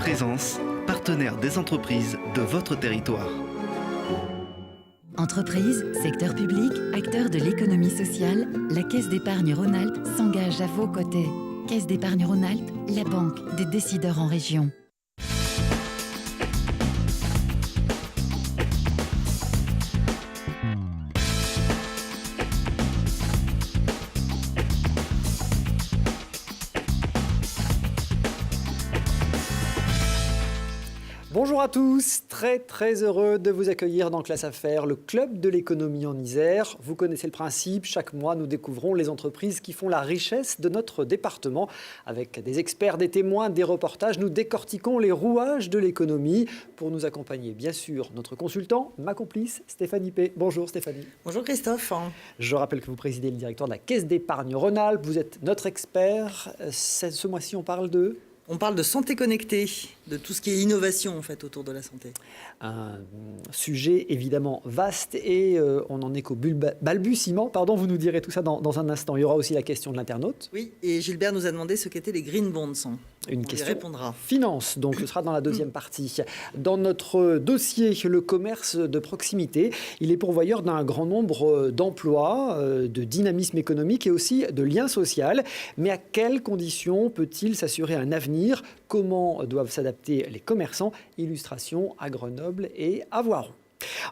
Présence, partenaire des entreprises de votre territoire. Entreprises, secteur public, acteurs de l'économie sociale, la Caisse d'épargne Rhône-Alpes s'engage à vos côtés. Caisse d'épargne Rhône-Alpes, la banque des décideurs en région. Bonjour à tous, très heureux de vous accueillir dans Classe Affaires, le club de l'économie en Isère. Vous connaissez le principe, chaque mois nous découvrons les entreprises qui font la richesse de notre département. Avec des experts, des témoins, des reportages, nous décortiquons les rouages de l'économie. Pour nous accompagner, bien sûr, notre consultant, ma complice, Stéphanie P. Bonjour Stéphanie. Bonjour Christophe. Je rappelle que vous présidez le directoire de la Caisse d'épargne Rhône-Alpes. Vous êtes notre expert. Ce mois-ci, on parle de... On parle de santé connectée, de tout ce qui est innovation en fait autour de la santé. Un sujet évidemment vaste et on n'en est qu'au balbutiement. Pardon, vous nous direz tout ça dans un instant. Il y aura aussi la question de l'internaute. Oui, et Gilbert nous a demandé ce qu'étaient les green bonds. Une on question y répondra. Finance, donc ce sera dans la deuxième partie. Dans notre dossier, le commerce de proximité, il est pourvoyeur d'un grand nombre d'emplois, de dynamisme économique et aussi de liens sociaux. Mais à quelles conditions peut-il s'assurer un avenir ? Comment doivent s'adapter les commerçants? Illustration à Grenoble et à Voiron.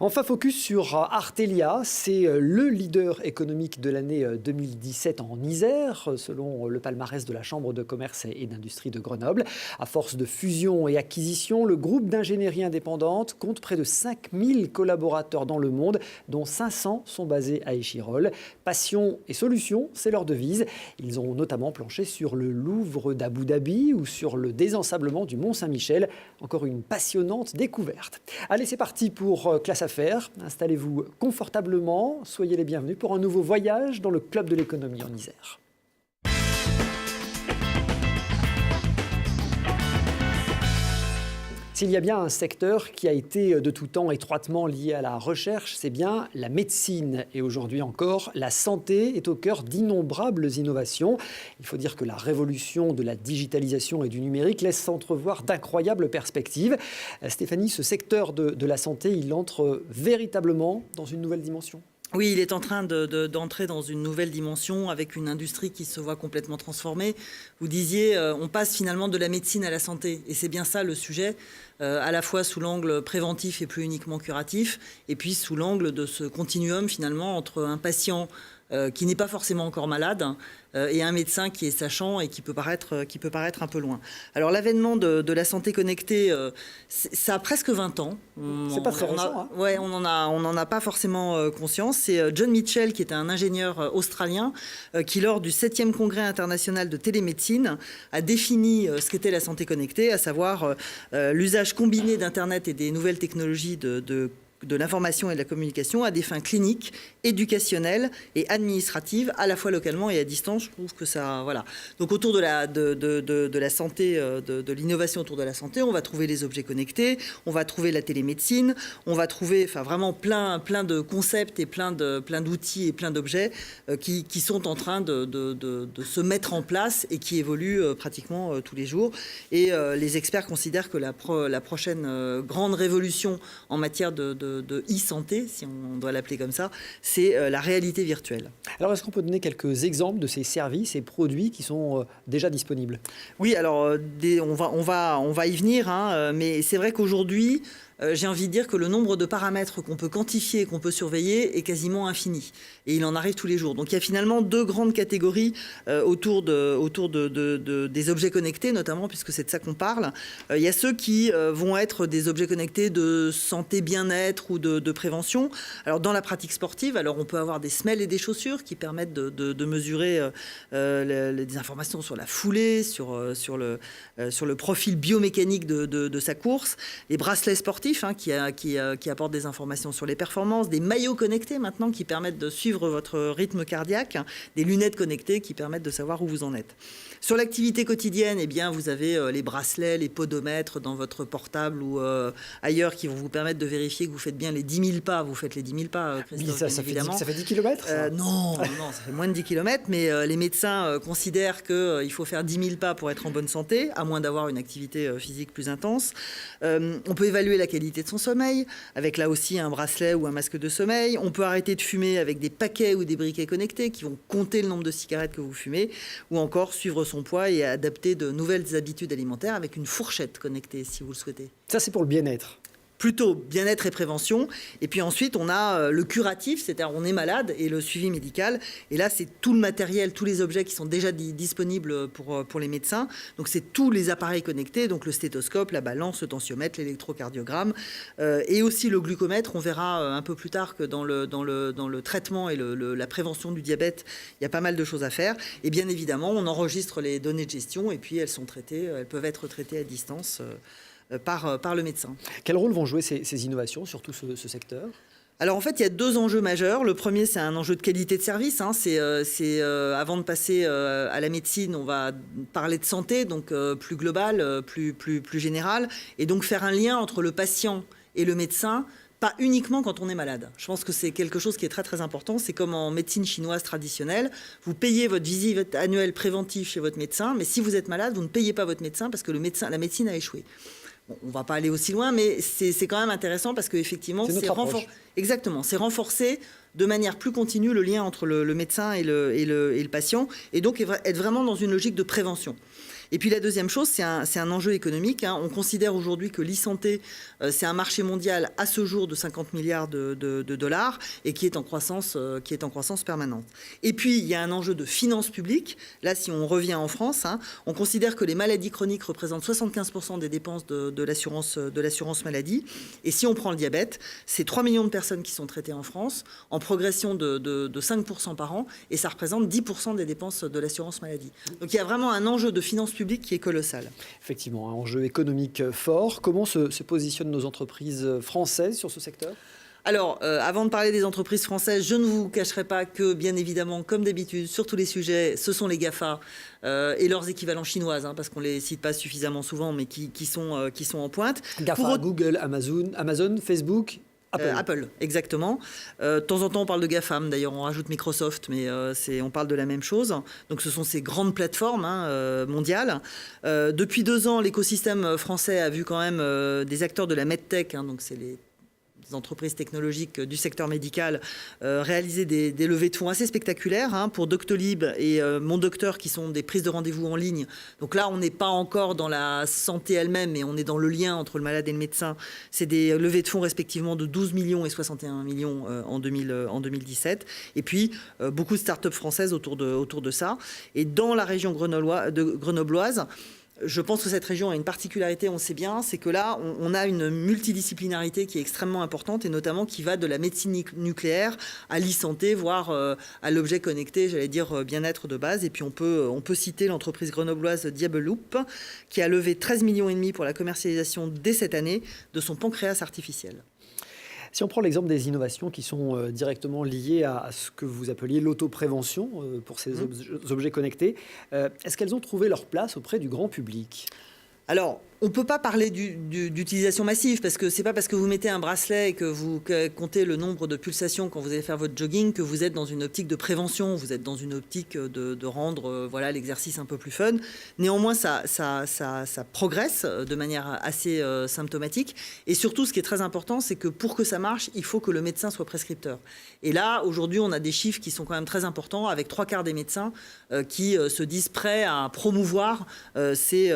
Enfin, focus sur Artelia, c'est le leader économique de l'année 2017 en Isère, selon le palmarès de la Chambre de commerce et d'industrie de Grenoble. À force de fusion et acquisition, le groupe d'ingénierie indépendante compte près de 5000 collaborateurs dans le monde, dont 500 sont basés à Échirolles. Passion et solution, c'est leur devise. Ils ont notamment planché sur le Louvre d'Abu Dhabi ou sur le désensablement du Mont-Saint-Michel. Encore une passionnante découverte. Allez, c'est parti pour Classe Affaires. Installez-vous confortablement, soyez les bienvenus pour un nouveau voyage dans le club de l'économie en Isère. S'il y a bien un secteur qui a été de tout temps étroitement lié à la recherche, c'est bien la médecine. Et aujourd'hui encore, la santé est au cœur d'innombrables innovations. Il faut dire que la révolution de la digitalisation et du numérique laisse entrevoir d'incroyables perspectives. Stéphanie, ce secteur de la santé, il entre véritablement dans une nouvelle dimension. Oui, il est en train d'entrer dans une nouvelle dimension avec une industrie qui se voit complètement transformée. Vous disiez, on passe finalement de la médecine à la santé. Et c'est bien ça le sujet, à la fois sous l'angle préventif et plus uniquement curatif, et puis sous l'angle de ce continuum finalement entre un patient qui n'est pas forcément encore malade et un médecin qui est sachant et qui peut paraître un peu loin. Alors l'avènement de la santé connectée, ça a presque 20 ans. C'est pas très récent. Ouais, on n'en a pas forcément conscience. C'est John Mitchell, qui est un ingénieur australien, qui lors du 7e congrès international de télémédecine a défini ce qu'était la santé connectée, à savoir l'usage combiné d'Internet et des nouvelles technologies de l'information et de la communication à des fins cliniques, éducationnelles et administratives, à la fois localement et à distance. Je trouve que ça, voilà. Donc autour de la santé, de l'innovation autour de la santé, on va trouver les objets connectés, on va trouver la télémédecine, on va trouver, enfin vraiment plein de concepts et plein d'outils et plein d'objets qui sont en train de se mettre en place et qui évoluent pratiquement tous les jours. Et les experts considèrent que la prochaine grande révolution en matière de e-santé, si on doit l'appeler comme ça, c'est la réalité virtuelle. Alors, est-ce qu'on peut donner quelques exemples de ces services et produits qui sont déjà disponibles? Oui, alors on va y venir, mais c'est vrai qu'aujourd'hui, j'ai envie de dire que le nombre de paramètres qu'on peut quantifier et qu'on peut surveiller est quasiment infini. Et il en arrive tous les jours. Donc il y a finalement deux grandes catégories autour des objets connectés, notamment, puisque c'est de ça qu'on parle. Il y a ceux qui vont être des objets connectés de santé, bien-être ou de prévention. Alors dans la pratique sportive, alors on peut avoir des semelles et des chaussures qui permettent de mesurer des informations sur la foulée, sur le profil biomécanique de sa course. Les bracelets sportifs sportifs qui apportent des informations sur les performances, des maillots connectés maintenant qui permettent de suivre votre rythme cardiaque, des lunettes connectées qui permettent de savoir où vous en êtes. Sur l'activité quotidienne, eh bien, vous avez les bracelets, les podomètres dans votre portable ou ailleurs qui vont vous permettre de vérifier que vous faites bien les 10 000 pas. Vous faites les 10 000 pas, Christophe, ça fait 10 km non, ça fait moins de 10 km, mais les médecins considèrent qu'il faut faire 10 000 pas pour être en bonne santé, à moins d'avoir une activité physique plus intense. On peut évaluer la qualité de son sommeil, avec là aussi un bracelet ou un masque de sommeil. On peut arrêter de fumer avec des paquets ou des briquets connectés qui vont compter le nombre de cigarettes que vous fumez, ou encore suivre son poids et adapter de nouvelles habitudes alimentaires avec une fourchette connectée, si vous le souhaitez. Ça, c'est pour le bien-être. Plutôt bien-être et prévention. Et puis ensuite, on a le curatif, c'est-à-dire on est malade, et le suivi médical. Et là, c'est tout le matériel, tous les objets qui sont déjà disponibles pour les médecins. Donc, c'est tous les appareils connectés, donc le stéthoscope, la balance, le tensiomètre, l'électrocardiogramme, et aussi le glucomètre. On verra un peu plus tard que dans le traitement et la prévention du diabète, il y a pas mal de choses à faire. Et bien évidemment, on enregistre les données de gestion, et puis elles peuvent être traitées à distance par le médecin. Quel rôle vont jouer ces innovations sur tout ce secteur ? Alors en fait, il y a deux enjeux majeurs. Le premier, c'est un enjeu de qualité de service. C'est avant de passer à la médecine, on va parler de santé, donc plus global, plus général, et donc faire un lien entre le patient et le médecin. Pas uniquement quand on est malade. Je pense que c'est quelque chose qui est très très important. C'est comme en médecine chinoise traditionnelle. Vous payez votre visite annuelle préventive chez votre médecin, mais si vous êtes malade, vous ne payez pas votre médecin parce que la médecine a échoué. Bon, on ne va pas aller aussi loin, mais c'est quand même intéressant parce qu'effectivement, c'est renforcer de manière plus continue le lien entre le médecin et le patient, et donc être vraiment dans une logique de prévention. Et puis la deuxième chose, c'est un enjeu économique. On considère aujourd'hui que l'e-santé, c'est un marché mondial à ce jour de 50 milliards de dollars et qui est en croissance permanente. Et puis il y a un enjeu de finances publiques. Là, si on revient en France, on considère que les maladies chroniques représentent 75% des dépenses de l'assurance maladie. Et si on prend le diabète, c'est 3 millions de personnes qui sont traitées en France, en progression de 5% par an, et ça représente 10% des dépenses de l'assurance maladie. Donc il y a vraiment un enjeu de finances public qui est colossal. Effectivement, un enjeu économique fort. Comment se positionnent nos entreprises françaises sur ce secteur ? Alors, avant de parler des entreprises françaises, je ne vous cacherai pas que, bien évidemment, comme d'habitude, sur tous les sujets, ce sont les GAFA et leurs équivalents chinoises, parce qu'on ne les cite pas suffisamment souvent, mais qui sont en pointe. GAFA, Google, Amazon, Facebook... Apple, exactement. De temps en temps, on parle de GAFAM. D'ailleurs, on rajoute Microsoft, mais on parle de la même chose. Donc, ce sont ces grandes plateformes mondiales. Depuis 2 ans, l'écosystème français a vu quand même des acteurs de la MedTech, donc c'est les entreprises technologiques du secteur médical réaliser des levées de fonds assez spectaculaires pour Doctolib et Mon Docteur, qui sont des prises de rendez-vous en ligne. Donc là, on n'est pas encore dans la santé elle-même, mais on est dans le lien entre le malade et le médecin. C'est des levées de fonds respectivement de 12 millions et 61 millions en 2017. Et puis, beaucoup de start-up françaises autour de ça. Et dans la région grenobloise, je pense que cette région a une particularité, on sait bien, c'est que là, on a une multidisciplinarité qui est extrêmement importante, et notamment qui va de la médecine nucléaire à l'e-santé, voire à l'objet connecté, j'allais dire bien-être de base. Et puis on peut citer l'entreprise grenobloise Diabeloop, qui a levé 13,5 millions pour la commercialisation dès cette année de son pancréas artificiel. Si on prend l'exemple des innovations qui sont directement liées à ce que vous appeliez l'autoprévention pour ces objets connectés, est-ce qu'elles ont trouvé leur place auprès du grand public ? Alors, on ne peut pas parler d'utilisation massive, parce que c'est pas parce que vous mettez un bracelet et que vous comptez le nombre de pulsations quand vous allez faire votre jogging que vous êtes dans une optique de prévention, vous êtes dans une optique de rendre l'exercice un peu plus fun. Néanmoins, ça progresse de manière assez symptomatique. Et surtout, ce qui est très important, c'est que pour que ça marche, il faut que le médecin soit prescripteur. Et là, aujourd'hui, on a des chiffres qui sont quand même très importants, avec 3/4 des médecins qui se disent prêts à promouvoir ces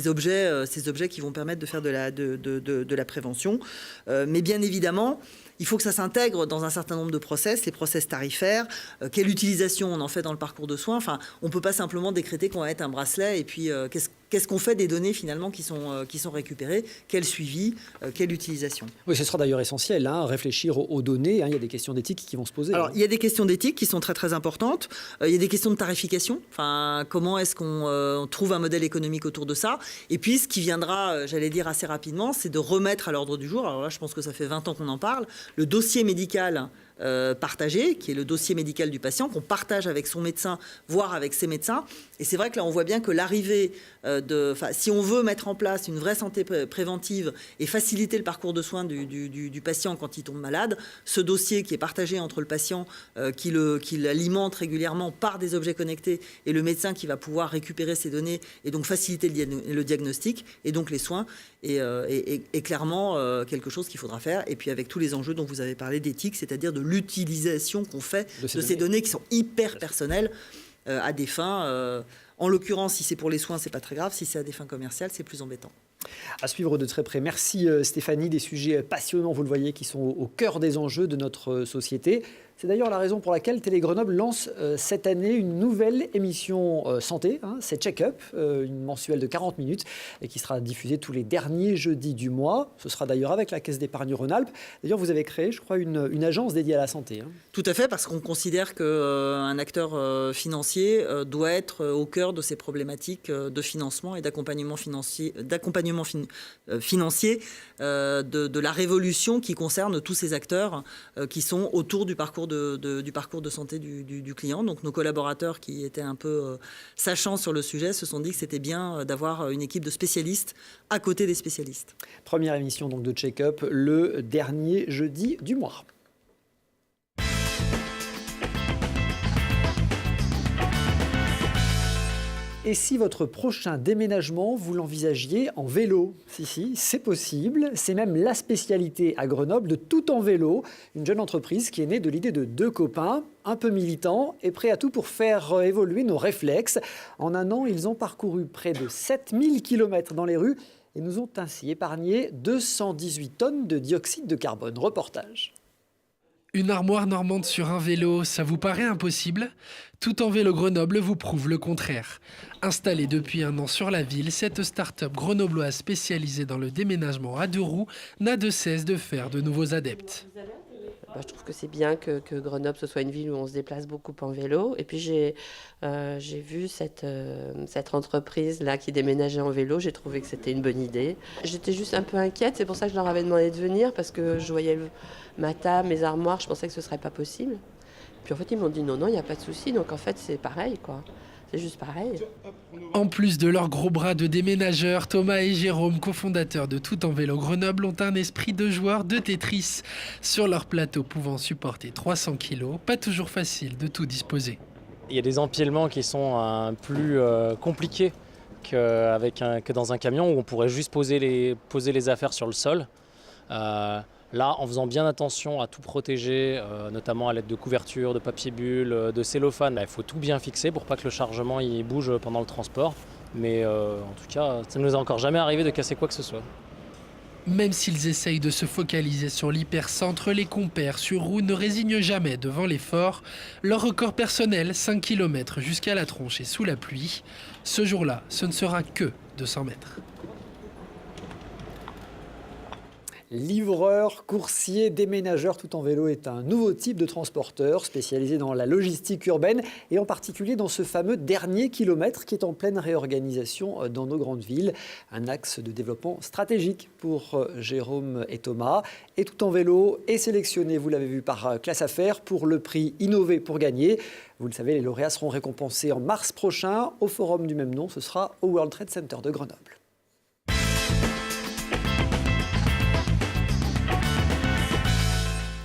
objets qui vont permettre de faire de la prévention. Mais bien évidemment, il faut que ça s'intègre dans un certain nombre de process, les process tarifaires, quelle utilisation on en fait dans le parcours de soins. Enfin, on ne peut pas simplement décréter qu'on va mettre un bracelet et puis qu'est-ce qu'on fait des données finalement qui sont récupérées, quel suivi, quelle utilisation. Oui, ce sera d'ailleurs essentiel, réfléchir aux données. Il y a des questions d'éthique qui vont se poser. Alors, il y a des questions d'éthique qui sont très très importantes. Il y a des questions de tarification. Enfin, comment est-ce qu'on trouve un modèle économique autour de ça? Et puis, ce qui viendra, j'allais dire assez rapidement, c'est de remettre à l'ordre du jour. Alors là, je pense que ça fait 20 ans qu'on en parle. Le dossier médical partagé, qui est le dossier médical du patient, qu'on partage avec son médecin, voire avec ses médecins. Et c'est vrai que là, on voit bien que l'arrivée si on veut mettre en place une vraie santé préventive et faciliter le parcours de soins du patient quand il tombe malade, ce dossier qui est partagé entre le patient qui l'alimente régulièrement par des objets connectés et le médecin qui va pouvoir récupérer ces données et donc faciliter le diagnostic et donc les soins est clairement quelque chose qu'il faudra faire. Et puis avec tous les enjeux dont vous avez parlé d'éthique, c'est-à-dire de l'utilisation qu'on fait de ces données qui sont hyper personnelles à des fins. En l'occurrence, si c'est pour les soins, c'est pas très grave. Si c'est à des fins commerciales, c'est plus embêtant. À suivre de très près. Merci Stéphanie, des sujets passionnants, vous le voyez, qui sont au cœur des enjeux de notre société. C'est d'ailleurs la raison pour laquelle Télé Grenoble lance cette année une nouvelle émission santé, c'est Check-up, une mensuelle de 40 minutes et qui sera diffusée tous les derniers jeudis du mois. Ce sera d'ailleurs avec la Caisse d'épargne Rhône-Alpes. D'ailleurs, vous avez créé, je crois, une agence dédiée à la santé. Tout à fait, parce qu'on considère qu'un acteur financier doit être au cœur de ces problématiques de financement et d'accompagnement financier, de la révolution qui concerne tous ces acteurs qui sont autour du parcours de santé du client. Donc nos collaborateurs qui étaient un peu sachants sur le sujet se sont dit que c'était bien d'avoir une équipe de spécialistes à côté des spécialistes. Première émission donc de Check-up le dernier jeudi du mois. Et si votre prochain déménagement, vous l'envisagiez en vélo? Si, c'est possible. C'est même la spécialité à Grenoble de Tout en vélo, une jeune entreprise qui est née de l'idée de deux copains, un peu militants et prêts à tout pour faire évoluer nos réflexes. En un an, ils ont parcouru près de 7000 km dans les rues et nous ont ainsi épargné 218 tonnes de dioxyde de carbone. Reportage. Une armoire normande sur un vélo, ça vous paraît impossible? Tout en vélo Grenoble vous prouve le contraire. Installée depuis un an sur la ville, cette start-up grenobloise spécialisée dans le déménagement à deux roues n'a de cesse de faire de nouveaux adeptes. Je trouve que c'est bien que Grenoble ce soit une ville où on se déplace beaucoup en vélo. Et puis j'ai vu cette entreprise-là qui déménageait en vélo. J'ai trouvé que c'était une bonne idée. J'étais juste un peu inquiète. C'est pour ça que je leur avais demandé de venir parce que je voyais ma table, mes armoires. Je pensais que ce ne serait pas possible. Puis en fait, ils m'ont dit non, il n'y a pas de souci. Donc en fait, c'est pareil, quoi. C'est juste pareil. En plus de leurs gros bras de déménageurs, Thomas et Jérôme, cofondateurs de Tout en vélo Grenoble, ont un esprit de joueurs de Tetris. Sur leur plateau pouvant supporter 300 kg, pas toujours facile de tout disposer. Il y a des empilements qui sont plus compliqués que dans un camion où on pourrait juste poser les affaires sur le sol. Là, en faisant bien attention à tout protéger, notamment à l'aide de couvertures, de papier bulle, de cellophane, il faut tout bien fixer pour pas que le chargement il bouge pendant le transport. Mais en tout cas, ça ne nous est encore jamais arrivé de casser quoi que ce soit. Même s'ils essayent de se focaliser sur l'hypercentre, les compères sur roue ne résignent jamais devant l'effort. Leur record personnel, 5 km jusqu'à la tronche et sous la pluie. Ce jour-là, ce ne sera que 200 mètres. Livreur, coursier, déménageur, Tout en vélo est un nouveau type de transporteur spécialisé dans la logistique urbaine et en particulier dans ce fameux dernier kilomètre qui est en pleine réorganisation dans nos grandes villes. Un axe de développement stratégique pour Jérôme et Thomas. Et Tout en vélo est sélectionné, vous l'avez vu, par Classe Affaires pour le prix Innover pour gagner. Vous le savez, les lauréats seront récompensés en mars prochain au forum du même nom. Ce sera au World Trade Center de Grenoble.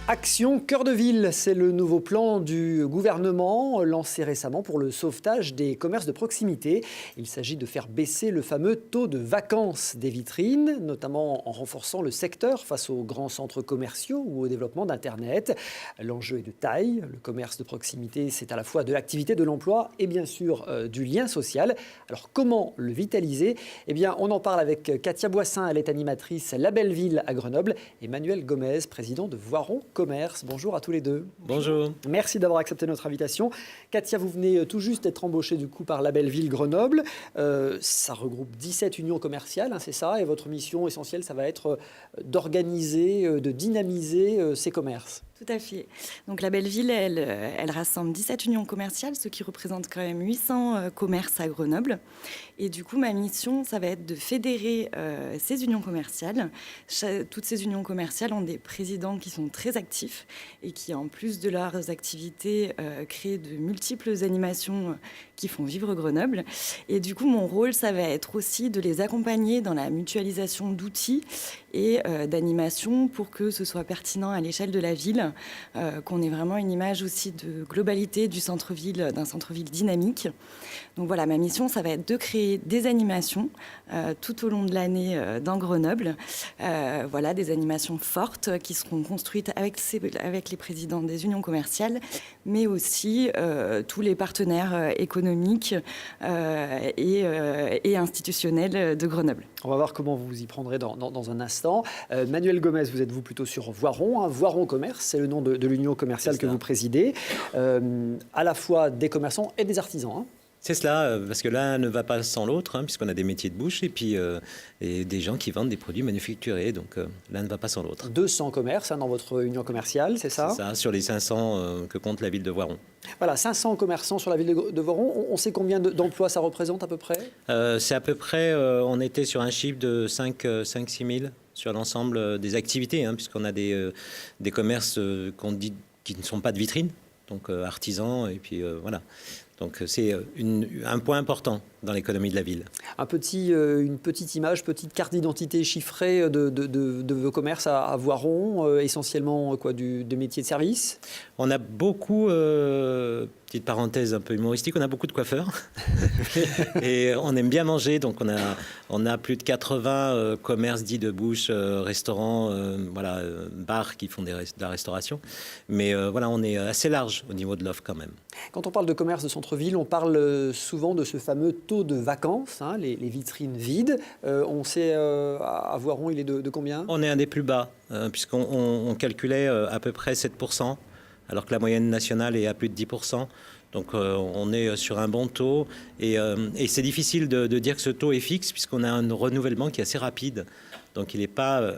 Action Cœur de Ville, c'est le nouveau plan du gouvernement lancé récemment pour le sauvetage des commerces de proximité. Il s'agit de faire baisser le fameux taux de vacances des vitrines, notamment en renforçant le secteur face aux grands centres commerciaux ou au développement d'Internet. L'enjeu est de taille. Le commerce de proximité, c'est à la fois de l'activité, de l'emploi et bien sûr du lien social. Alors comment le vitaliser? Eh bien, on en parle avec Katia Boissin, elle est animatrice La Belle Ville à Grenoble, et Manuel Gomez, président de Voiron commerce. Bonjour à tous les deux. Bonjour. Merci d'avoir accepté notre invitation. Katia, vous venez tout juste d'être embauchée du coup par La Belle Ville Grenoble. Ça regroupe 17 unions commerciales, hein, c'est ça, et votre mission essentielle, ça va être d'organiser, de dynamiser ces commerces. Tout à fait. Donc la Belle Ville, elle rassemble 17 unions commerciales, ce qui représente quand même 800 commerces à Grenoble. Et du coup, ma mission, ça va être de fédérer ces unions commerciales. Toutes ces unions commerciales ont des présidents qui sont très actifs et qui, en plus de leurs activités, créent de multiples animations qui font vivre Grenoble. Et du coup, mon rôle, ça va être aussi de les accompagner dans la mutualisation d'outils et d'animations pour que ce soit pertinent à l'échelle de la ville, qu'on ait vraiment une image aussi de globalité du centre-ville, d'un centre-ville dynamique. Donc voilà, ma mission, ça va être de créer des animations tout au long de l'année dans Grenoble. Voilà, des animations fortes qui seront construites avec les présidents des unions commerciales, mais aussi tous les partenaires économiques et institutionnels de Grenoble. On va voir comment vous vous y prendrez dans un instant. Manuel Gomez, vous êtes plutôt sur Voiron, hein. Voiron Commerce, c'est le nom de l'union commerciale que vous présidez. À la fois des commerçants et des artisans. Hein. C'est cela, parce que l'un ne va pas sans l'autre, hein, puisqu'on a des métiers de bouche et puis et des gens qui vendent des produits manufacturés. Donc l'un ne va pas sans l'autre. 200 commerces hein, dans votre union commerciale, c'est ça ? C'est ça, sur les 500 que compte la ville de Voiron. Voilà, 500 commerçants sur la ville de Voiron. On sait combien d'emplois ça représente à peu près ? C'est à peu près, on était sur un chiffre de 5-6 000 sur l'ensemble des activités, hein, puisqu'on a des commerces qu'on dit qui ne sont pas de vitrine, donc artisans, et puis voilà. Donc c'est un point important dans l'économie de la ville. Une petite image, petite carte d'identité chiffrée de vos commerces à Voiron, essentiellement des métiers de service. On a beaucoup, petite parenthèse un peu humoristique, on a beaucoup de coiffeurs et on aime bien manger, donc on a plus de 80 commerces dits de bouche, restaurants, bars qui font de la restauration. Mais voilà, on est assez large au niveau de l'offre quand même. Quand on parle de commerce de centre-ville, on parle souvent de ce fameux taux de vacances, hein, les vitrines vides. On sait à Voiron, il est de combien ? On est un des plus bas, puisqu'on calculait à peu près 7%, alors que la moyenne nationale est à plus de 10%. Donc on est sur un bon taux. Et c'est difficile de dire que ce taux est fixe, puisqu'on a un renouvellement qui est assez rapide. Donc il n'est pas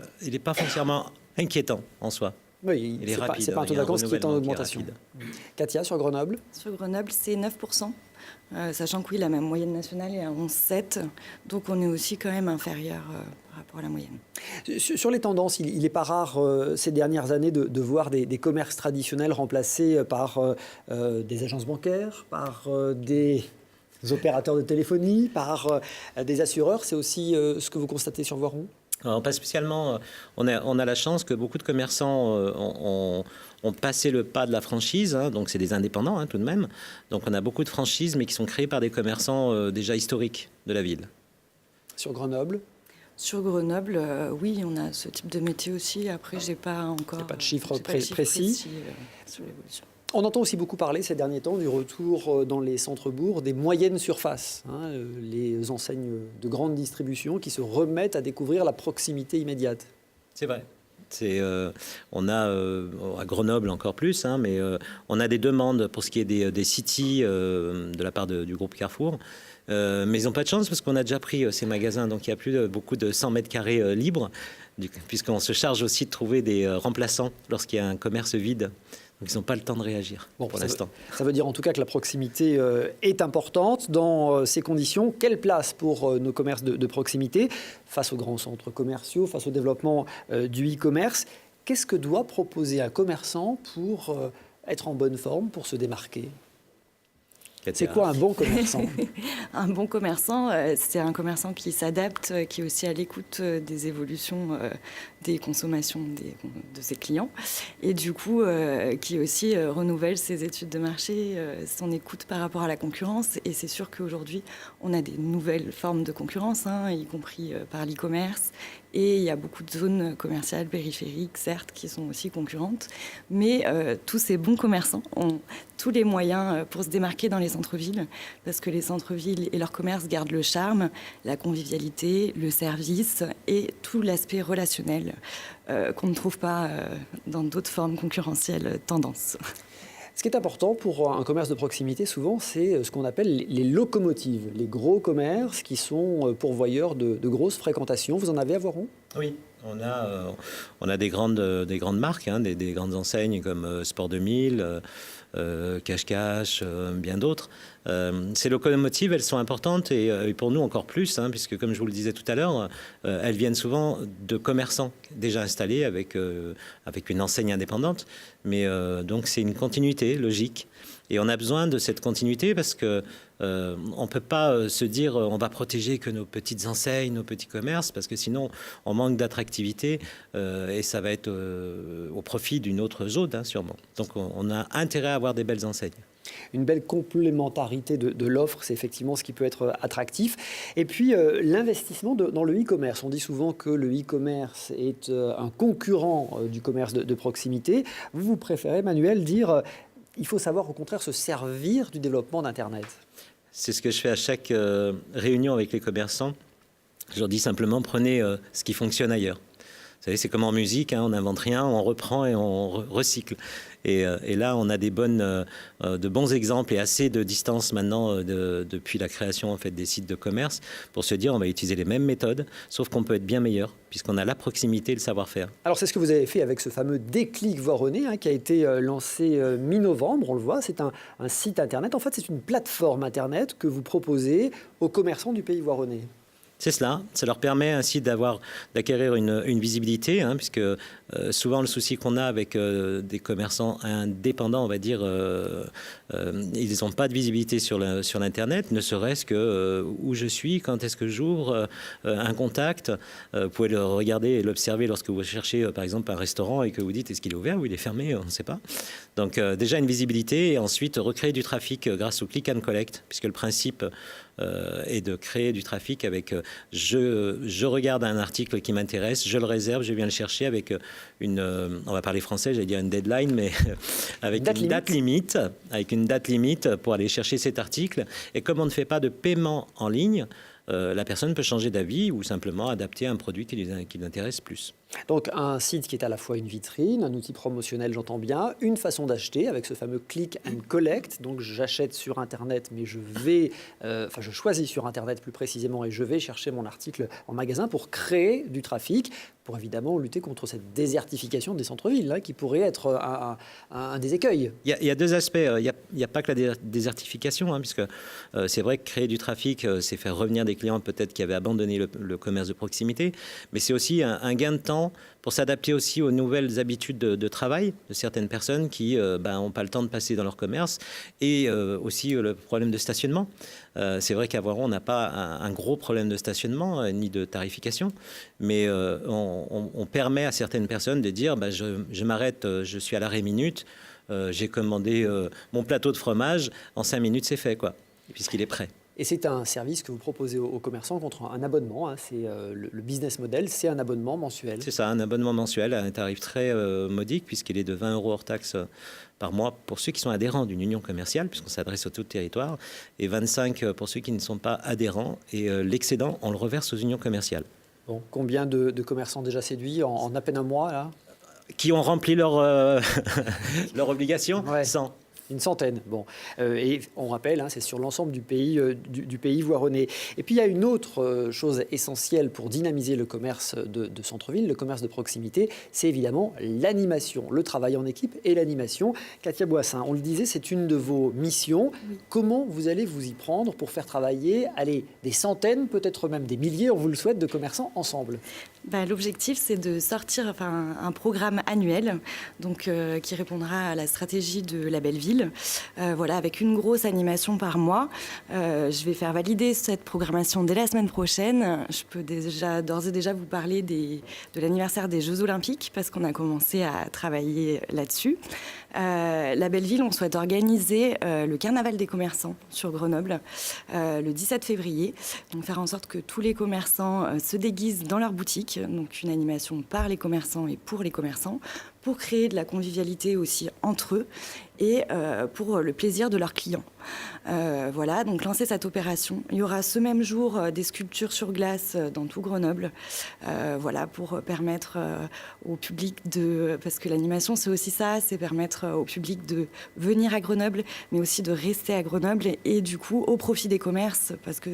foncièrement inquiétant en soi. Oui, c'est pas un taux de vacances qui est en augmentation. Katia, sur Grenoble ? Sur Grenoble, c'est 9%, sachant que oui, la même moyenne nationale est à 11,7%, donc on est aussi quand même inférieur par rapport à la moyenne. Sur les tendances, il n'est pas rare ces dernières années de voir des commerces traditionnels remplacés par des agences bancaires, par des opérateurs de téléphonie, par des assureurs. C'est aussi ce que vous constatez sur Voiron ? Alors, pas spécialement. On a la chance que beaucoup de commerçants ont passé le pas de la franchise. Hein, donc, c'est des indépendants hein, tout de même. Donc, on a beaucoup de franchises, mais qui sont créées par des commerçants déjà historiques de la ville. Sur Grenoble ? Sur Grenoble, oui, on a ce type de métier aussi. Après, j'ai pas encore... pas de chiffres précis sur l'évolution. On entend aussi beaucoup parler ces derniers temps du retour dans les centres-bourgs des moyennes surfaces, hein, les enseignes de grande distribution qui se remettent à découvrir la proximité immédiate. C'est vrai. On a à Grenoble encore plus, hein, mais on a des demandes pour ce qui est des cities de la part du groupe Carrefour. Mais ils n'ont pas de chance parce qu'on a déjà pris ces magasins, donc il n'y a plus beaucoup de 100 mètres carrés libres, puisqu'on se charge aussi de trouver des remplaçants lorsqu'il y a un commerce vide. Donc ils n'ont pas le temps de réagir pour l'instant. Ça veut dire en tout cas que la proximité est importante. Dans ces conditions, quelle place pour nos commerces de proximité face aux grands centres commerciaux, face au développement du e-commerce ? Qu'est-ce que doit proposer un commerçant pour être en bonne forme, pour se démarquer ? C'est quoi un bon commerçant ? Un bon commerçant, c'est un commerçant qui s'adapte, qui est aussi à l'écoute des évolutions des consommations de ses clients et du coup qui aussi renouvelle ses études de marché, son écoute par rapport à la concurrence. Et c'est sûr qu'aujourd'hui, on a des nouvelles formes de concurrence, hein, y compris par l'e-commerce. Et il y a beaucoup de zones commerciales périphériques, certes, qui sont aussi concurrentes. Mais tous ces bons commerçants ont tous les moyens pour se démarquer dans les centres-villes, parce que les centres-villes et leur commerce gardent le charme, la convivialité, le service et tout l'aspect relationnel qu'on ne trouve pas dans d'autres formes concurrentielles tendances. Ce qui est important pour un commerce de proximité, souvent, c'est ce qu'on appelle les locomotives, les gros commerces qui sont pourvoyeurs de grosses fréquentations. Vous en avez à Voiron ? Oui, on a des grandes marques, hein, des grandes enseignes comme Sport 2000, Cache-Cache, bien d'autres. Ces locomotives, elles sont importantes et pour nous encore plus, hein, puisque comme je vous le disais tout à l'heure, elles viennent souvent de commerçants déjà installés avec une enseigne indépendante. Mais donc c'est une continuité logique. Et on a besoin de cette continuité parce que on ne peut pas se dire on va protéger que nos petites enseignes, nos petits commerces, parce que sinon on manque d'attractivité et ça va être au profit d'une autre zone, hein, sûrement. Donc on a intérêt à avoir des belles enseignes. Une belle complémentarité de l'offre, c'est effectivement ce qui peut être attractif. Et puis, l'investissement dans le e-commerce. On dit souvent que le e-commerce est un concurrent du commerce de proximité. Vous préférez, Manuel, dire il faut savoir au contraire se servir du développement d'Internet. C'est ce que je fais à chaque réunion avec les commerçants. Je leur dis simplement prenez ce qui fonctionne ailleurs. Vous savez, c'est comme en musique, hein, on n'invente rien, on reprend et on recycle. Et là, on a de bons exemples et assez de distance maintenant depuis la création en fait, des sites de commerce pour se dire on va utiliser les mêmes méthodes, sauf qu'on peut être bien meilleur puisqu'on a la proximité et le savoir-faire. Alors, c'est ce que vous avez fait avec ce fameux Déclic Voironnais hein, qui a été lancé mi-novembre, on le voit. C'est un site Internet. En fait, c'est une plateforme Internet que vous proposez aux commerçants du pays voironnais. C'est cela, ça leur permet ainsi d'acquérir une visibilité, hein, puisque souvent le souci qu'on a avec des commerçants indépendants, on va dire, ils n'ont pas de visibilité sur l'Internet, ne serait-ce que où je suis, quand est-ce que j'ouvre un contact. Vous pouvez le regarder et l'observer lorsque vous cherchez par exemple un restaurant et que vous dites est-ce qu'il est ouvert ou il est fermé, on ne sait pas. Donc déjà une visibilité et ensuite recréer du trafic grâce au click and collect, puisque le principe et de créer du trafic avec je regarde un article qui m'intéresse, je le réserve, je viens le chercher avec on va parler français, j'allais dire une deadline, mais avec une date limite pour aller chercher cet article. Et comme on ne fait pas de paiement en ligne, la personne peut changer d'avis ou simplement adapter un produit qui l'intéresse plus. Donc un site qui est à la fois une vitrine, un outil promotionnel, j'entends bien, une façon d'acheter avec ce fameux click and collect. Donc j'achète sur Internet, mais je choisis sur Internet plus précisément et je vais chercher mon article en magasin pour créer du trafic, pour évidemment lutter contre cette désertification des centres-villes qui pourrait être un des écueils. Il y a deux aspects. Il n'y a pas que la désertification, hein, puisque c'est vrai que créer du trafic, c'est faire revenir des clients peut-être qui avaient abandonné le commerce de proximité, mais c'est aussi un gain de temps pour s'adapter aussi aux nouvelles habitudes de travail de certaines personnes qui n'ont pas le temps de passer dans leur commerce et aussi le problème de stationnement. C'est vrai qu'à Voiron, on n'a pas un gros problème de stationnement ni de tarification, mais on permet à certaines personnes de dire je m'arrête, je suis à l'arrêt minute, j'ai commandé mon plateau de fromage, en 5 minutes c'est fait, puisqu'il est prêt. Et c'est un service que vous proposez aux commerçants contre un abonnement. Hein, c'est le business model, c'est un abonnement mensuel. C'est ça, un abonnement mensuel à un tarif très modique, puisqu'il est de 20 € hors taxe par mois pour ceux qui sont adhérents d'une union commerciale, puisqu'on s'adresse au tout le territoire, et 25 pour ceux qui ne sont pas adhérents. Et l'excédent, on le reverse aux unions commerciales. Bon, combien de commerçants déjà séduits en à peine un mois là ? Qui ont rempli leur obligation ? 100. Une centaine, bon. Et on rappelle, c'est sur l'ensemble du pays voironnais. Et puis il y a une autre chose essentielle pour dynamiser le commerce de centre-ville, le commerce de proximité, c'est évidemment l'animation, le travail en équipe et l'animation. Katia Boissin, on le disait, c'est une de vos missions. Oui. Comment vous allez vous y prendre pour faire travailler, des centaines, peut-être même des milliers, on vous le souhaite, de commerçants ensemble ? L'objectif, c'est de sortir un programme annuel qui répondra à la stratégie de la belle ville. Avec une grosse animation par mois. Je vais faire valider cette programmation dès la semaine prochaine. Je peux d'ores et déjà vous parler de l'anniversaire des Jeux Olympiques parce qu'on a commencé à travailler là-dessus. La belle ville, on souhaite organiser le carnaval des commerçants sur Grenoble le 17 février. Donc faire en sorte que tous les commerçants se déguisent dans leur boutique. Donc une animation par les commerçants et pour les commerçants pour créer de la convivialité aussi entre eux et pour le plaisir de leurs clients. Voilà, donc lancer cette opération. Il y aura ce même jour des sculptures sur glace dans tout Grenoble, voilà, pour permettre au public parce que l'animation c'est aussi ça, c'est permettre au public de venir à Grenoble, mais aussi de rester à Grenoble et du coup au profit des commerces, parce que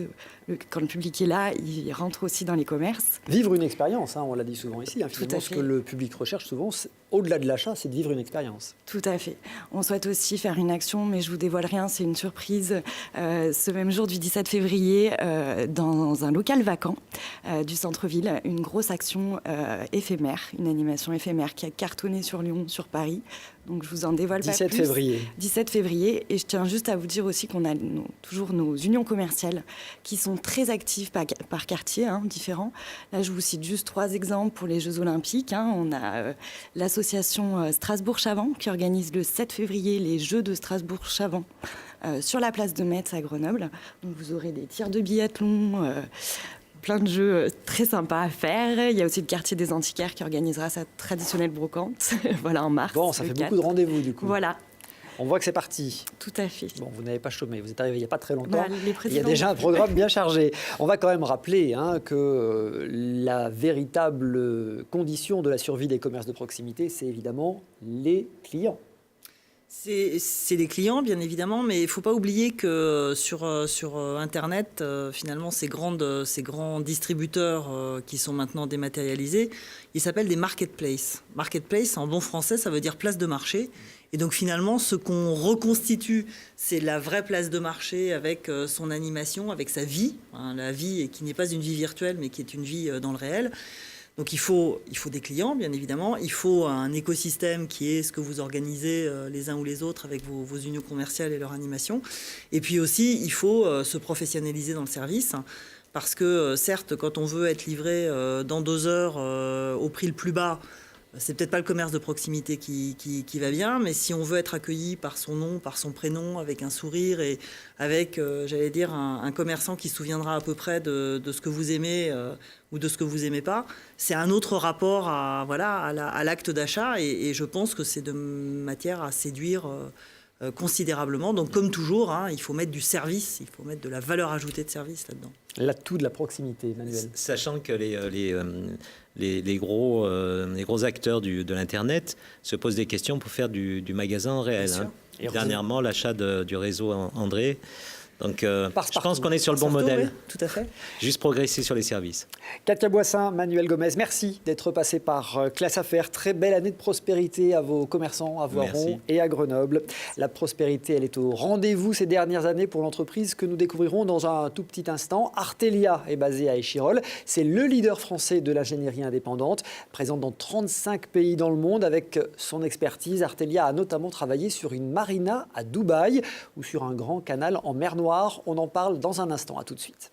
quand le public est là, il rentre aussi dans les commerces. Vivre une expérience, on l'a dit souvent ici. Finalement, ce que le public recherche souvent, au-delà de l'achat, c'est de vivre une expérience. Tout à fait. On souhaite aussi faire une action, mais je vous dévoile rien, c'est une surprise. Ce même jour du 17 février, dans un local vacant du centre-ville, une grosse action éphémère, une animation éphémère qui a cartonné sur Lyon, sur Paris. Donc je vous en dévoile pas plus. 17 février. Et je tiens juste à vous dire aussi qu'on a toujours nos unions commerciales qui sont très actives par quartier, différents. Là, je vous cite juste 3 exemples pour les Jeux Olympiques. On a l'association Strasbourg-Chavant qui organise le 7 février les Jeux de Strasbourg-Chavant sur la place de Metz à Grenoble. Donc vous aurez des tirs de biathlon, plein de jeux très sympas à faire. Il y a aussi le quartier des antiquaires qui organisera sa traditionnelle brocante, voilà, en mars. Bon, ça fait 4. Beaucoup de rendez-vous du coup. Voilà. On voit que c'est parti. Tout à fait. Bon, vous n'avez pas chômé, vous êtes arrivé il n'y a pas très longtemps. Voilà, il y a déjà un programme bien chargé. On va quand même rappeler que la véritable condition de la survie des commerces de proximité, c'est évidemment les clients. C'est les clients, bien évidemment, mais il ne faut pas oublier que sur Internet, finalement, ces grands distributeurs qui sont maintenant dématérialisés, ils s'appellent des marketplaces. Marketplace, en bon français, ça veut dire place de marché. Et donc, finalement, ce qu'on reconstitue, c'est la vraie place de marché avec son animation, avec sa vie, la vie qui n'est pas une vie virtuelle, mais qui est une vie dans le réel. Donc il faut des clients, bien évidemment. Il faut un écosystème qui est ce que vous organisez les uns ou les autres avec vos unions commerciales et leur animation. Et puis aussi, il faut se professionnaliser dans le service. Parce que certes, quand on veut être livré dans 2 heures au prix le plus bas, c'est peut-être pas le commerce de proximité qui va bien, mais si on veut être accueilli par son nom, par son prénom, avec un sourire et avec, j'allais dire, un commerçant qui se souviendra à peu près de ce que vous aimez ou de ce que vous aimez pas, c'est un autre rapport à l'acte d'achat et je pense que c'est de matière à séduire considérablement. Donc comme toujours, il faut mettre du service, il faut mettre de la valeur ajoutée de service là-dedans. L'atout de la proximité, Emmanuel. Sachant que les gros acteurs de l'Internet se posent des questions pour faire du magasin réel. Et dernièrement, l'achat du réseau André. Donc, je pense qu'on est sur le bon modèle. Oui, tout à fait. Juste progresser sur les services. Katia Boissin, Manuel Gomez, merci d'être passé par Classe Affaires. Très belle année de prospérité à vos commerçants, à Voiron et à Grenoble. La prospérité, elle est au rendez-vous ces dernières années pour l'entreprise que nous découvrirons dans un tout petit instant. Artelia est basée à Échirolles. C'est le leader français de l'ingénierie indépendante, présente dans 35 pays dans le monde. Avec son expertise, Artelia a notamment travaillé sur une marina à Dubaï ou sur un grand canal en mer Noire. On en parle dans un instant. À tout de suite.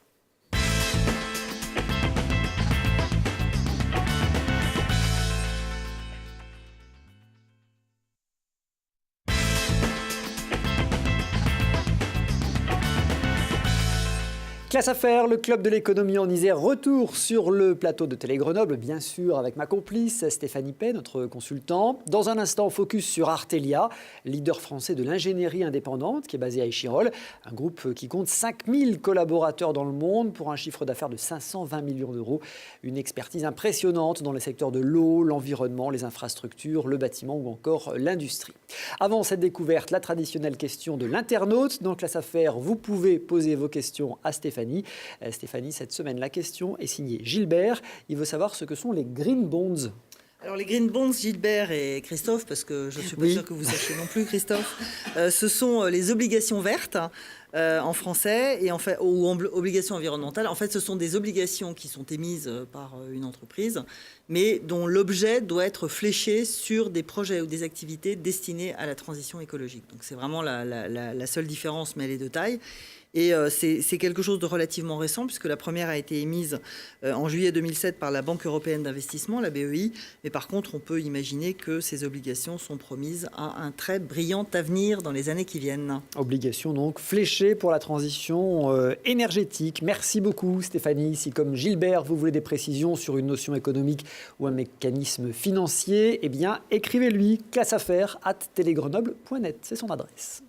Classe Affaires, le club de l'économie en Isère, retour sur le plateau de Télé Grenoble, bien sûr avec ma complice Stéphanie Pay, notre consultant. Dans un instant, focus sur Artelia, leader français de l'ingénierie indépendante qui est basé à Échirolles, un groupe qui compte 5000 collaborateurs dans le monde pour un chiffre d'affaires de 520 millions d'euros. Une expertise impressionnante dans les secteurs de l'eau, l'environnement, les infrastructures, le bâtiment ou encore l'industrie. Avant cette découverte, la traditionnelle question de l'internaute. Dans Classe Affaires, vous pouvez poser vos questions à Stéphanie. Stéphanie, cette semaine, la question est signée Gilbert. Il veut savoir ce que sont les green bonds. Alors les green bonds, Gilbert et Christophe, parce que je ne suis pas sûre que vous sachiez non plus, Christophe, ce sont les obligations vertes en français et en fait, ou obligations environnementales. En fait, ce sont des obligations qui sont émises par une entreprise, mais dont l'objet doit être fléché sur des projets ou des activités destinées à la transition écologique. Donc c'est vraiment la seule différence, mais elle est de taille. Et c'est quelque chose de relativement récent, puisque la première a été émise en juillet 2007 par la Banque européenne d'investissement, la BEI. Mais par contre, on peut imaginer que ces obligations sont promises à un très brillant avenir dans les années qui viennent. Obligations donc fléchées pour la transition énergétique. Merci beaucoup Stéphanie. Si comme Gilbert, vous voulez des précisions sur une notion économique ou un mécanisme financier, eh bien écrivez-lui classeaffaires@telegrenoble.net. C'est son adresse.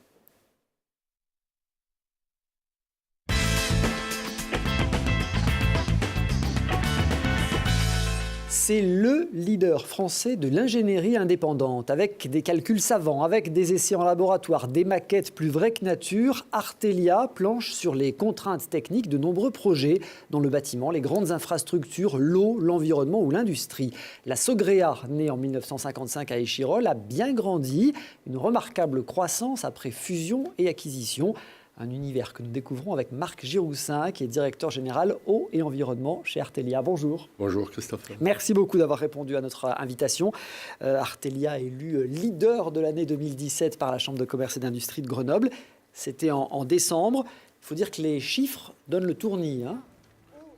C'est le leader français de l'ingénierie indépendante. Avec des calculs savants, avec des essais en laboratoire, des maquettes plus vraies que nature, Artelia planche sur les contraintes techniques de nombreux projets dans le bâtiment, les grandes infrastructures, l'eau, l'environnement ou l'industrie. La Sogrea, née en 1955 à Échirolles, a bien grandi. Une remarquable croissance après fusion et acquisition. Un univers que nous découvrons avec Marc Giroussin, qui est directeur général eau et environnement chez Artelia. Bonjour. Bonjour Christophe. Merci beaucoup d'avoir répondu à notre invitation. Artelia élu leader de l'année 2017 par la Chambre de commerce et d'industrie de Grenoble. C'était en décembre. Il faut dire que les chiffres donnent le tournis.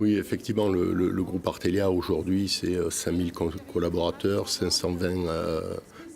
Oui, effectivement, le groupe Artelia aujourd'hui, c'est 5000 collaborateurs, 520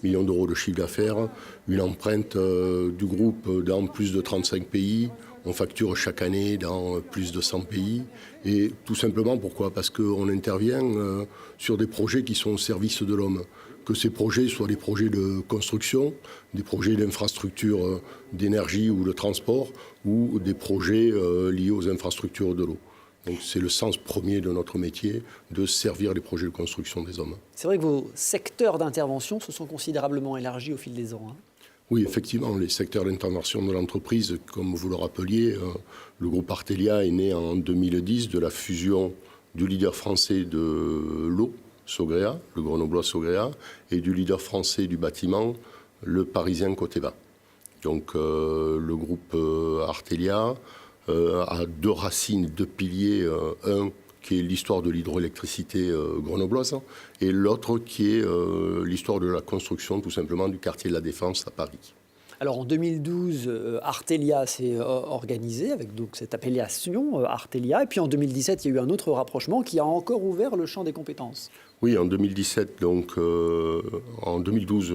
millions d'euros de chiffre d'affaires, une empreinte du groupe dans plus de 35 pays. On facture chaque année dans plus de 100 pays. Et tout simplement, pourquoi ? Parce qu'on intervient sur des projets qui sont au service de l'homme. Que ces projets soient des projets de construction, des projets d'infrastructures d'énergie ou de transport, ou des projets liés aux infrastructures de l'eau. Donc c'est le sens premier de notre métier, de servir les projets de construction des hommes. C'est vrai que vos secteurs d'intervention se sont considérablement élargis au fil des ans. Oui, effectivement, les secteurs d'intervention de l'entreprise, comme vous le rappeliez, le groupe Artelia est né en 2010 de la fusion du leader français de l'eau, Sogrea, le grenoblois Sogrea, et du leader français du bâtiment, le parisien Coteva. Donc le groupe Artelia a deux racines, deux piliers, un qui est l'histoire de l'hydroélectricité grenobloise et l'autre qui est l'histoire de la construction tout simplement du quartier de la Défense à Paris. Alors en 2012, Artelia s'est organisé avec donc cette appellation Artelia, et puis en 2017, il y a eu un autre rapprochement qui a encore ouvert le champ des compétences. Oui, en 2017, donc en 2012,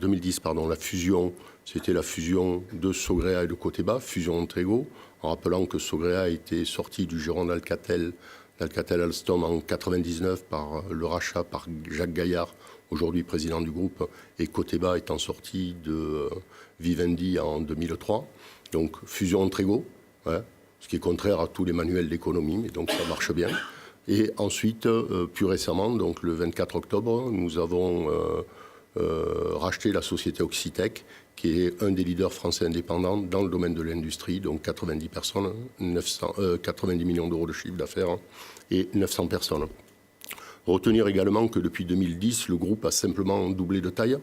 2010, la fusion, c'était la fusion de Sogrea et de Coteva, fusion Ontrego, en rappelant que Sogrea a été sorti du giron d'Alcatel Alstom en 1999 par le rachat par Jacques Gaillard, aujourd'hui président du groupe, et Coteva étant sorti de Vivendi en 2003. Donc fusion Ontrego, ce qui est contraire à tous les manuels d'économie, mais donc ça marche bien. Et ensuite, plus récemment, donc le 24 octobre, nous avons racheté la société Oxitec, qui est un des leaders français indépendants dans le domaine de l'industrie, donc 90 personnes, 90 millions d'euros de chiffre d'affaires et 900 personnes. Retenir également que depuis 2010, le groupe a simplement doublé de taille.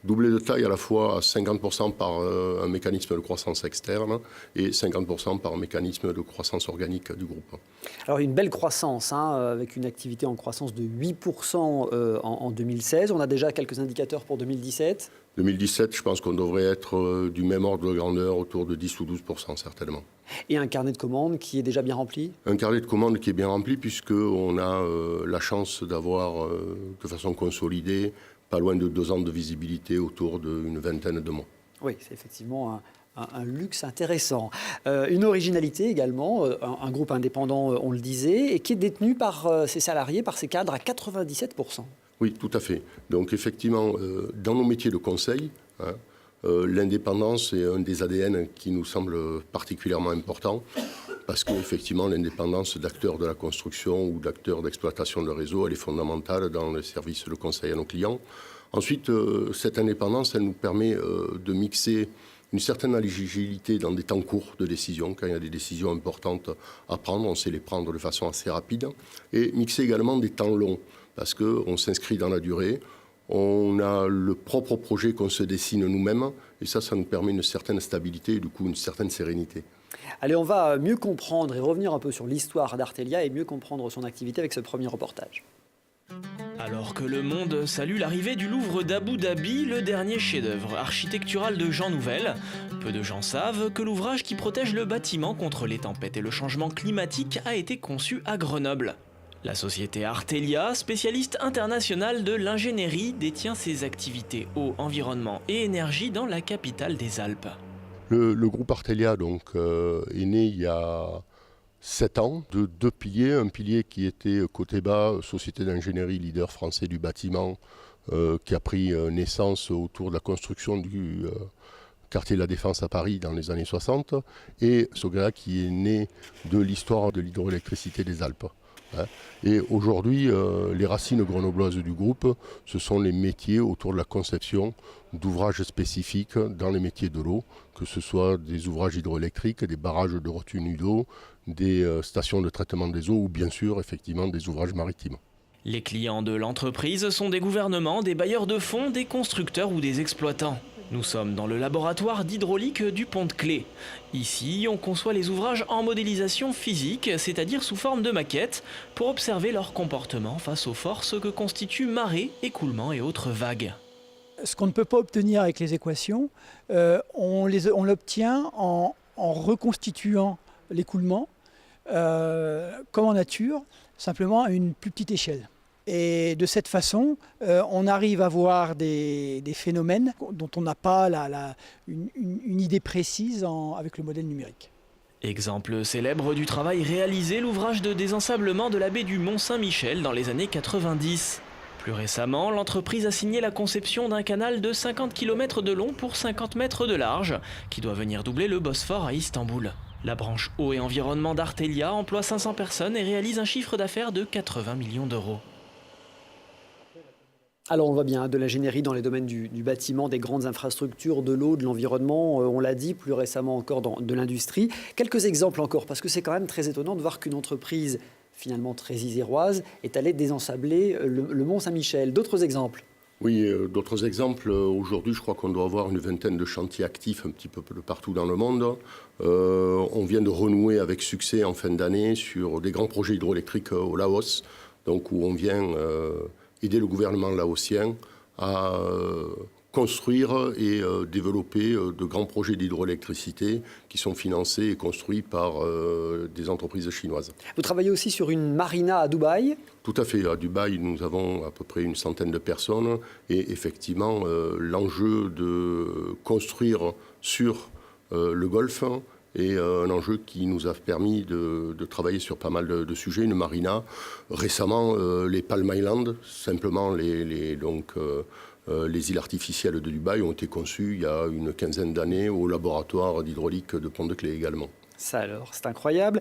Doublé de taille à la fois à 50% par un mécanisme de croissance externe et 50% par un mécanisme de croissance organique du groupe. Alors une belle croissance, avec une activité en croissance de 8% en 2016. On a déjà quelques indicateurs pour 2017. 2017, je pense qu'on devrait être du même ordre de grandeur, autour de 10 ou 12% certainement. Et un carnet de commandes qui est déjà bien rempli ? Un carnet de commandes qui est bien rempli puisqu'on a la chance d'avoir de façon consolidée pas loin de 2 ans de visibilité autour d'une vingtaine de mois. Oui, c'est effectivement un luxe intéressant. Une originalité également, un groupe indépendant, on le disait, et qui est détenu par ses salariés, par ses cadres à 97%. Oui, tout à fait. Donc effectivement, dans nos métiers de conseil, l'indépendance est un des ADN qui nous semble particulièrement important, parce qu'effectivement, l'indépendance d'acteurs de la construction ou d'acteurs d'exploitation de réseau, elle est fondamentale dans le service de conseil à nos clients. Ensuite, cette indépendance, elle nous permet de mixer une certaine agilité dans des temps courts de décision. Quand il y a des décisions importantes à prendre, on sait les prendre de façon assez rapide. Et mixer également des temps longs, parce qu'on s'inscrit dans la durée. On a le propre projet qu'on se dessine nous-mêmes. Et ça nous permet une certaine stabilité et du coup une certaine sérénité. Allez, on va mieux comprendre et revenir un peu sur l'histoire d'Artelia et mieux comprendre son activité avec ce premier reportage. À Alors que le monde salue l'arrivée du Louvre d'Abu Dhabi, le dernier chef-d'œuvre architectural de Jean Nouvel, peu de gens savent que l'ouvrage qui protège le bâtiment contre les tempêtes et le changement climatique a été conçu à Grenoble. La société Artelia, spécialiste internationale de l'ingénierie, détient ses activités eau, environnement et énergie dans la capitale des Alpes. Le groupe Artelia donc, est né il y a 7 ans de 2 piliers. Un pilier qui était côté bas, société d'ingénierie leader français du bâtiment, qui a pris naissance autour de la construction du quartier de la Défense à Paris dans les années 60, et Sogrea qui est né de l'histoire de l'hydroélectricité des Alpes. Et aujourd'hui, les racines grenobloises du groupe, ce sont les métiers autour de la conception d'ouvrages spécifiques dans les métiers de l'eau, que ce soit des ouvrages hydroélectriques, des barrages de retenue d'eau, des stations de traitement des eaux ou bien sûr effectivement des ouvrages maritimes. Les clients de l'entreprise sont des gouvernements, des bailleurs de fonds, des constructeurs ou des exploitants. Nous sommes dans le laboratoire d'hydraulique du Pont de Clé. Ici, on conçoit les ouvrages en modélisation physique, c'est-à-dire sous forme de maquettes, pour observer leur comportement face aux forces que constituent marées, écoulements et autres vagues. Ce qu'on ne peut pas obtenir avec les équations, on l'obtient en reconstituant l'écoulement, comme en nature, simplement à une plus petite échelle. Et de cette façon, on arrive à voir des phénomènes dont on n'a pas une idée précise avec le modèle numérique. Exemple célèbre du travail réalisé, l'ouvrage de désensablement de la baie du Mont-Saint-Michel dans les années 90. Plus récemment, l'entreprise a signé la conception d'un canal de 50 km de long pour 50 mètres de large, qui doit venir doubler le Bosphore à Istanbul. La branche eau et environnement d'Artelia emploie 500 personnes et réalise un chiffre d'affaires de 80 millions d'euros. Alors on voit bien de l'ingénierie dans les domaines du bâtiment, des grandes infrastructures, de l'eau, de l'environnement, on l'a dit, plus récemment encore de l'industrie. Quelques exemples encore, parce que c'est quand même très étonnant de voir qu'une entreprise finalement très iséroise est allée désensabler le Mont-Saint-Michel. D'autres exemples ? Oui, d'autres exemples. Aujourd'hui, je crois qu'on doit avoir une vingtaine de chantiers actifs un petit peu partout dans le monde. On vient de renouer avec succès en fin d'année sur des grands projets hydroélectriques au Laos, donc où on vient aider le gouvernement laotien à construire et développer de grands projets d'hydroélectricité qui sont financés et construits par des entreprises chinoises. Vous travaillez aussi sur une marina à Dubaï ? Tout à fait. À Dubaï, nous avons à peu près une centaine de personnes et effectivement, l'enjeu de construire sur le Golfe est un enjeu qui nous a permis de travailler sur pas mal de sujets. Une marina, récemment, les Palm Islands, simplement les îles artificielles de Dubaï ont été conçues il y a une quinzaine d'années au laboratoire d'hydraulique de Pont de Clé également. Ça alors, c'est incroyable.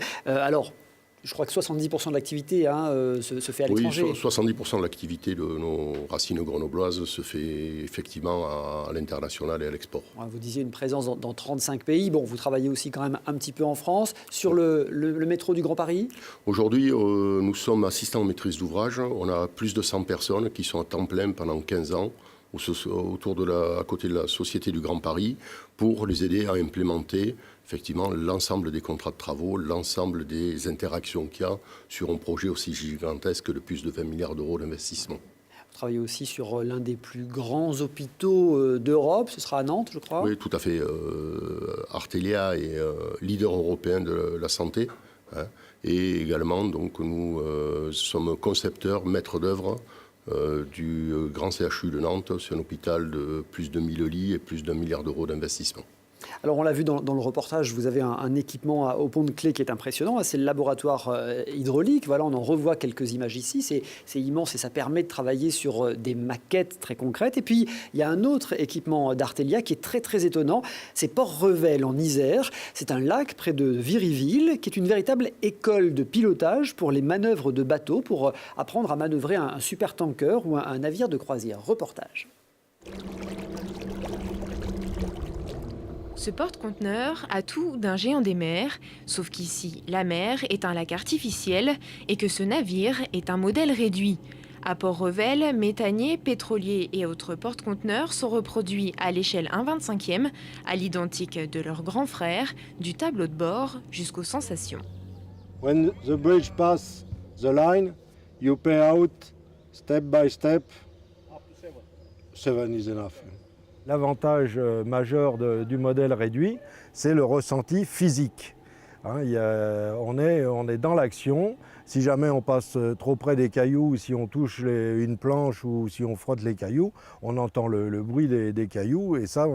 Je crois que 70% de l'activité se fait à l'étranger. Oui, 70% de l'activité de nos racines grenobloises se fait effectivement à l'international et à l'export. Vous disiez une présence dans 35 pays. Bon, vous travaillez aussi quand même un petit peu en France. Sur le métro du Grand Paris ? Aujourd'hui, nous sommes assistants en maîtrise d'ouvrage. On a plus de 100 personnes qui sont à temps plein pendant 15 ans à côté de la Société du Grand Paris pour les aider à implémenter effectivement l'ensemble des contrats de travaux, l'ensemble des interactions qu'il y a sur un projet aussi gigantesque de plus de 20 milliards d'euros d'investissement. Vous travaillez aussi sur l'un des plus grands hôpitaux d'Europe, ce sera à Nantes, je crois. Oui, tout à fait. Artelia est leader européen de la santé. Et également, donc, nous sommes concepteurs, maîtres d'œuvre du grand CHU de Nantes. C'est un hôpital de plus de 1000 lits et plus d'1 milliard d'euros d'investissement. Alors on l'a vu dans le reportage, vous avez un équipement au Pont de Clé qui est impressionnant, c'est le laboratoire hydraulique. Voilà, on en revoit quelques images ici, c'est immense et ça permet de travailler sur des maquettes très concrètes. Et puis il y a un autre équipement d'Artelia qui est très très étonnant, c'est Port-Revel en Isère. C'est un lac près de Viriville qui est une véritable école de pilotage pour les manœuvres de bateaux, pour apprendre à manœuvrer un supertanker ou un navire de croisière. Reportage. Ce porte-conteneur a tout d'un géant des mers, sauf qu'ici, la mer est un lac artificiel et que ce navire est un modèle réduit. À Port-Revel, méthaniers, pétroliers et autres porte-conteneurs sont reproduits à l'échelle 1/25e, à l'identique de leurs grands frères, du tableau de bord jusqu'aux sensations. When the bridge pass the line, you pay out Step by step, 7 is enough. L'avantage majeur du modèle réduit, c'est le ressenti physique. Hein, on est dans l'action. Si jamais on passe trop près des cailloux, si on touche une planche ou si on frotte les cailloux, on entend le bruit des cailloux. Et ça,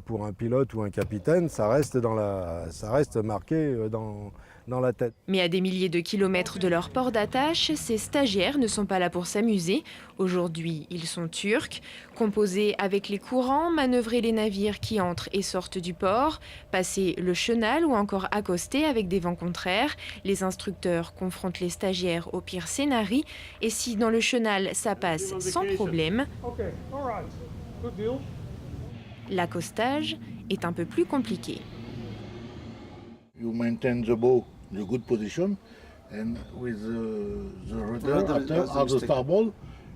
pour un pilote ou un capitaine, ça reste marqué dans la tête. Mais à des milliers de kilomètres de leur port d'attache, ces stagiaires ne sont pas là pour s'amuser. Aujourd'hui, ils sont turcs. Composer avec les courants, manœuvrer les navires qui entrent et sortent du port, passer le chenal ou encore accoster avec des vents contraires. Les instructeurs confrontent les stagiaires au pire scénario. Et si dans le chenal, ça passe sans problème, l'accostage est un peu plus compliqué. You maintain the bow in a good position, and with the rudder at the starboard,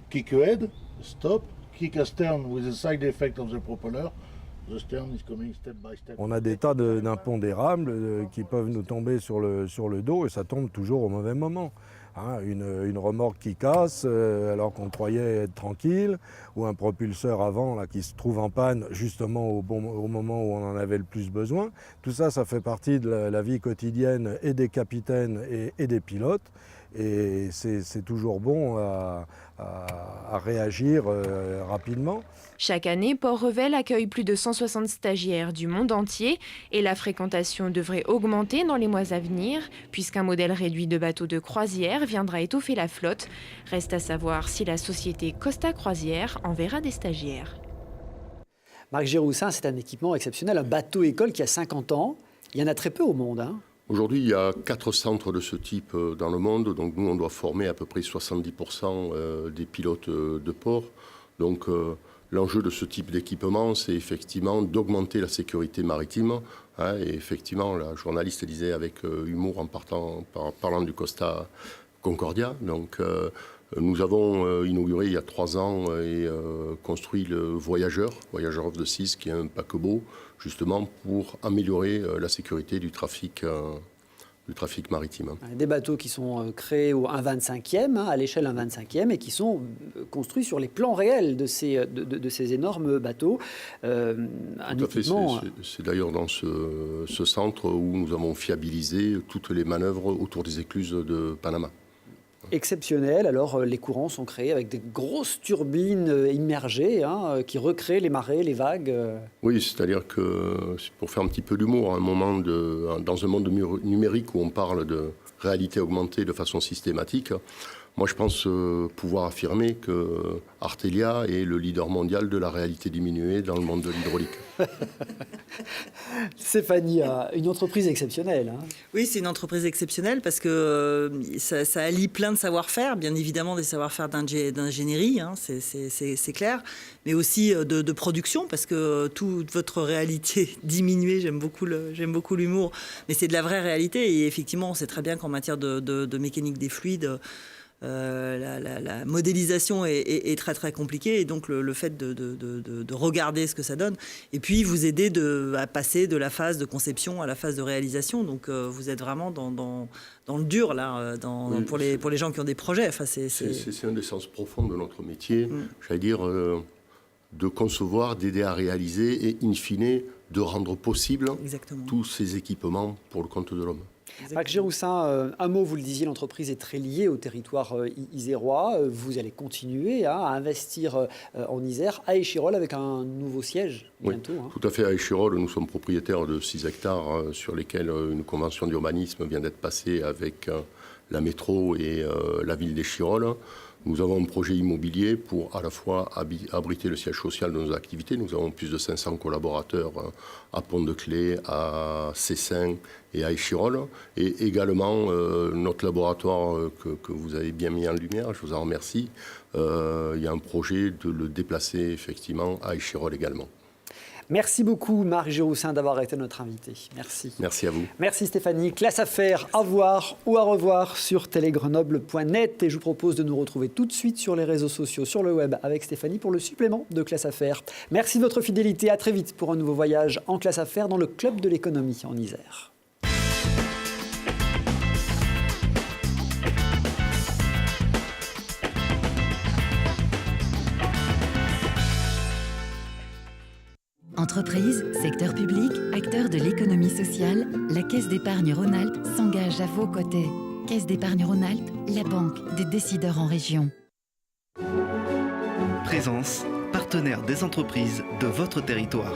kick ahead, stop, kick astern with the side effect of the propeller. The stern is coming step by step. On a des tas d'impondérables qui peuvent nous tomber sur le dos et ça tombe toujours au mauvais moment. Hein, une remorque qui casse alors qu'on croyait être tranquille, ou un propulseur avant là, qui se trouve en panne justement au moment où on en avait le plus besoin. Tout ça, ça fait partie de la vie quotidienne et des capitaines et des pilotes. Et c'est toujours bon à réagir rapidement. Chaque année, Port-Revel accueille plus de 160 stagiaires du monde entier et la fréquentation devrait augmenter dans les mois à venir puisqu'un modèle réduit de bateaux de croisière viendra étoffer la flotte. Reste à savoir si la société Costa Croisière enverra des stagiaires. Marc Giroussin, c'est un équipement exceptionnel, un bateau-école qui a 50 ans. Il y en a très peu au monde, hein. Aujourd'hui, il y a 4 centres de ce type dans le monde. Donc nous, on doit former à peu près 70% des pilotes de port. Donc l'enjeu de ce type d'équipement, c'est effectivement d'augmenter la sécurité maritime. Hein, et effectivement, la journaliste disait avec humour en parlant du Costa Concordia. Donc nous avons inauguré il y a 3 ans et construit le Voyageur of the Seas, qui est un paquebot, justement pour améliorer la sécurité du trafic maritime. Des bateaux qui sont créés au 1/25e, à l'échelle 1/25e, et qui sont construits sur les plans réels de ces énormes bateaux. Tout à fait. C'est d'ailleurs dans ce centre où nous avons fiabilisé toutes les manœuvres autour des écluses de Panama. Exceptionnel. Alors, les courants sont créés avec des grosses turbines immergées qui recréent les marées, les vagues. Oui, c'est-à-dire que, pour faire un petit peu d'humour, dans un monde numérique où on parle de réalité augmentée de façon systématique, moi je pense pouvoir affirmer que Artelia est le leader mondial de la réalité diminuée dans le monde de l'hydraulique. Stéphanie, une entreprise exceptionnelle. Hein. Oui, c'est une entreprise exceptionnelle parce que ça allie plein de savoir-faire, bien évidemment des savoir-faire d'ingénierie, hein, c'est clair, mais aussi de production, parce que toute votre réalité diminuée, j'aime beaucoup l'humour, mais c'est de la vraie réalité, et effectivement, on sait très bien qu'en matière de mécanique des fluides, la modélisation est très très compliquée, et donc le fait de regarder ce que ça donne, et puis vous aider à passer de la phase de conception à la phase de réalisation, donc vous êtes vraiment dans le dur là, oui, pour les gens qui ont des projets. Enfin, c'est un des sens profonds de notre métier, j'allais dire, de concevoir, d'aider à réaliser et in fine de rendre possible tous ces équipements pour le compte de l'homme. Marc Giroussin, un mot, vous le disiez, l'entreprise est très liée au territoire isérois. Vous allez continuer à investir en Isère, à Échirolles, avec un nouveau siège bientôt. Oui, tout à fait. À Échirolles, nous sommes propriétaires de 6 hectares sur lesquels une convention d'urbanisme vient d'être passée avec la métro et la ville d'Échirolles. Nous avons un projet immobilier pour à la fois abriter le siège social de nos activités. Nous avons plus de 500 collaborateurs à Pont-de-Claix, à Cessin et à Échirolles. Et également notre laboratoire que vous avez bien mis en lumière, je vous en remercie. Il y a un projet de le déplacer effectivement à Échirolles également. Merci beaucoup Marc Giroussin d'avoir été notre invité. Merci. Merci à vous. Merci Stéphanie. Classe Affaires à voir ou à revoir sur télégrenoble.net. Et je vous propose de nous retrouver tout de suite sur les réseaux sociaux, sur le web avec Stéphanie pour le supplément de Classe Affaires. Merci de votre fidélité. À très vite pour un nouveau voyage en Classe Affaires dans le Club de l'économie en Isère. Entreprises, secteur public, acteurs de l'économie sociale, la Caisse d'épargne Rhône-Alpes s'engage à vos côtés. Caisse d'épargne Rhône-Alpes, la banque des décideurs en région. Présence, partenaire des entreprises de votre territoire.